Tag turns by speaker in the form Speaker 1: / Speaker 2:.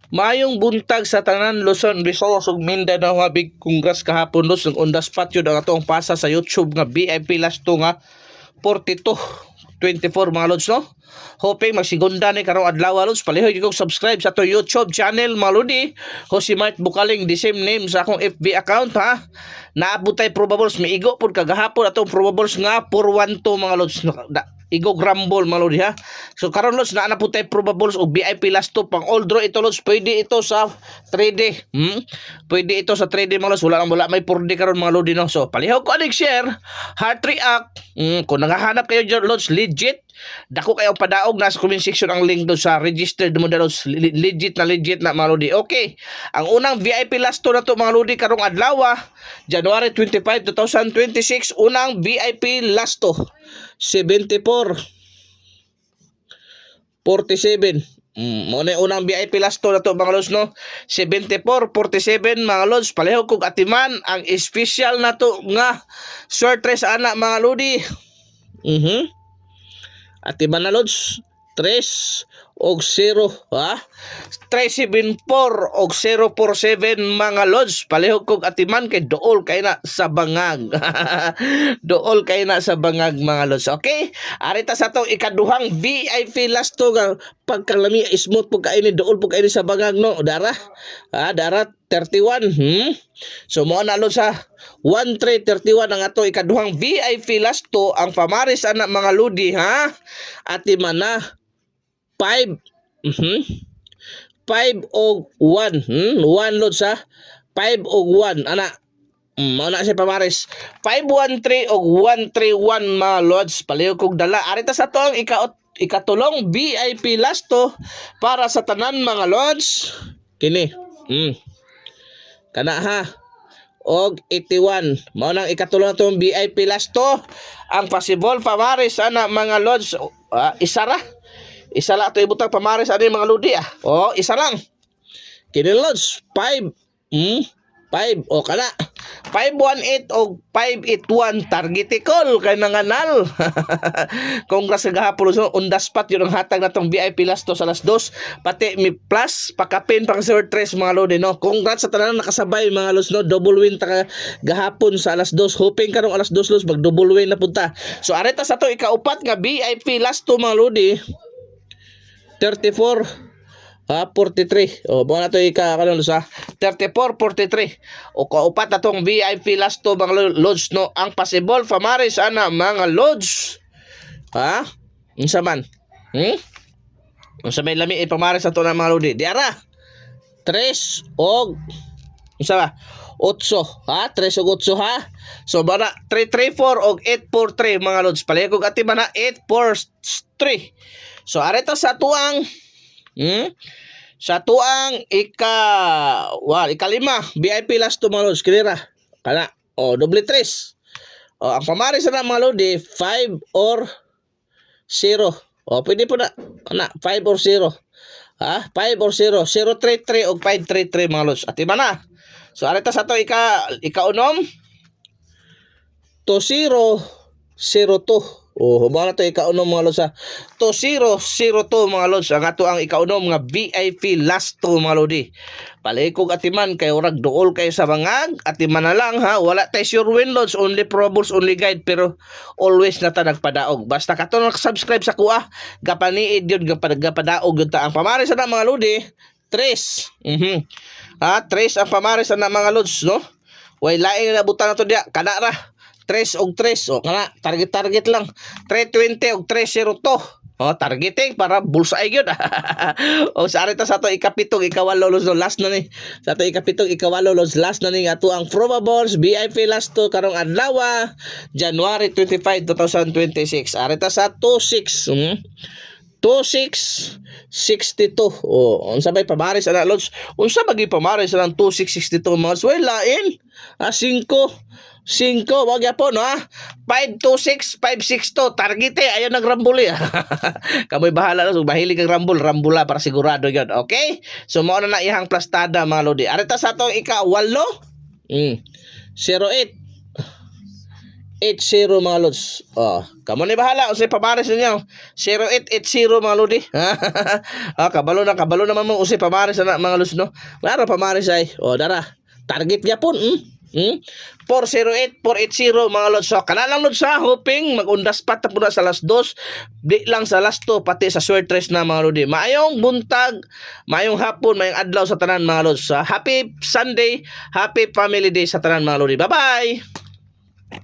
Speaker 1: Mayong buntag sa tanan Luzon, Visayas ug Mindanao nga big congrats kahapon Luz ng on the spot yun ang atong pasa sa YouTube nga VIP last to nga 42-24 mga Lods no. Hoping magsigunda ni karong adlaw Lods. Palihoy gyud kog subscribe sa to YouTube channel mga Lodi. Jose Mart Bukaling, the same name sa akong FB account ha. Naabot tay probables miigo pud kagahapon atong probables nga 412 mga Lods. Igo grumble mga Lodi ha. So karon Lods na po tayo probables o VIP last to pang all draw ito Lods. Pwede ito sa 3D. Pwede ito sa 3D mga Lods. Wala may 4D karon mga Lodi no. So palihaw ko anig share, heart react. Kung naghahanap kayo dyan Lods legit, dako kayong padaog nasa comment section ang link doon sa registered mo na Lods. Legit na mga Lodi. Okay. Ang unang VIP last to na to mga Lodi karong adlaw January 25, 2026. Unang VIP last to 74 47. Mo na unang VIP last to na to mga Lods no. 74-47 mga Lods. Paleho kog atiman ang special na to nga short race anak mga Lodi. Atiman na Lods 3 og 0 ha. 374 og 047 mga Lods. Palihog kog atiman kay dool kay na sa bangag. Dool kay na sa bangag mga Lods. Okay? Arita sa to ikaduhang VIP last to nga pagkalami smooth pug kaini dool pug kaini sa bangag no. Dara. Dara 31. So mo na Lods sa 1331 ang ato ikaduhang VIP last to ang pamaris anak mga Lodi ha. Atiman na 5 og 1 1 Lods ha. 5 og 1 ana ana si pamares 513 og 131 mga Lods. Palihog kog dala arita sa to ang ikatulong VIP last to para sa tanan mga Lods kini kana ha og 81 mao nang ikatulong natong VIP last to ang possible pamares ana mga Lods. Isa lang ito ibutang pamares ano yung mga Lodi isa lang kini Lods 5 5 o kana 518 o 581 targetikol kay nanganal. Congrats sa gahapon so on the spot yun ang hatag natong VIP last to sa alas 2 pati mi plus pakapin pang short race mga Lodi no. Congrats sa tanan nakasabay mga Lods no. Double win ta gahapon sa alas 2 hoping karong alas 2 Lods mag double win na punta. So areta sa to ikaupat nga VIP last to mga Lodi 34-43 mo na to kanon sa 34-43 o kaupat na tong VIP last to mga Lods no. Ang possible pamares ana mga Lods unsa man unsa may lami pamares ato na mga Lodi diara 3 og unsa ba 8 3 og 8 ha. So bara 334 og 843 mga Lods. Palihog ati man na 843. So areta sa tuang sa tuang ikalima VIP last to mga Lods kinira kana doble 3 ang pamaris na mga Lodi 5 or 0 pwede po na 5 or 0 5 or 0 033 og 533 mga Lods at iba na. So areta sa to ikaunom to 0 02 mo na to ikaunom mga Lods 2002 mga Lods ang ato ang ikaunom nga VIP last to mga Lodi. Palikog atiman kay urag dool kay sa bangag atiman na lang ha. Wala tay sure win Lods, only probables, only guide pero always na ta nagpadaog. Basta kato subscribe sa kuha gapaniid yun gapadaog yun ta ang pamaris na mga Lodi 3 3 ang pamaris na mga Lods no. Way laing na butan na to dia kana ra 3 og 3 kana target lang 320 og 302 targeting para bullseye gyud. Sa arita sa to ikapitong ikawalo Lods no last na ni sa to ikapitong ikawalo Lods last na ni ato ang probables VIP last to karong adlaw January 25, 2026. Arita sa 26 2662 unsa may pamares ana Lods unsa magi pamares ang 2662 mga well lain 5 wag yapon 526 562 target ayo nagrambuli kamoy bahala Lods mahilig kang rambula para sigurado gyud. Okay so mao na ihang plastada mga Lodi. Arita sa atong ika-8 08 0880 mga lods. Kamo ni bahala usay pamares ninyo. 0880 mga lodi. Kabalo naman mo usay pamares na mga lods no. Dara pamares ay. Dara. Target gyapon. 408 480 mga lods. So kana lang lods sa hoping magundas pa ta puna sa last 2. Di lang sa last 2 pati sa short race na mga lodi. Maayong buntag, maayong hapon, maayong adlaw sa tanan mga lods. Happy Sunday, happy family day sa tanan mga lodi. Bye-bye.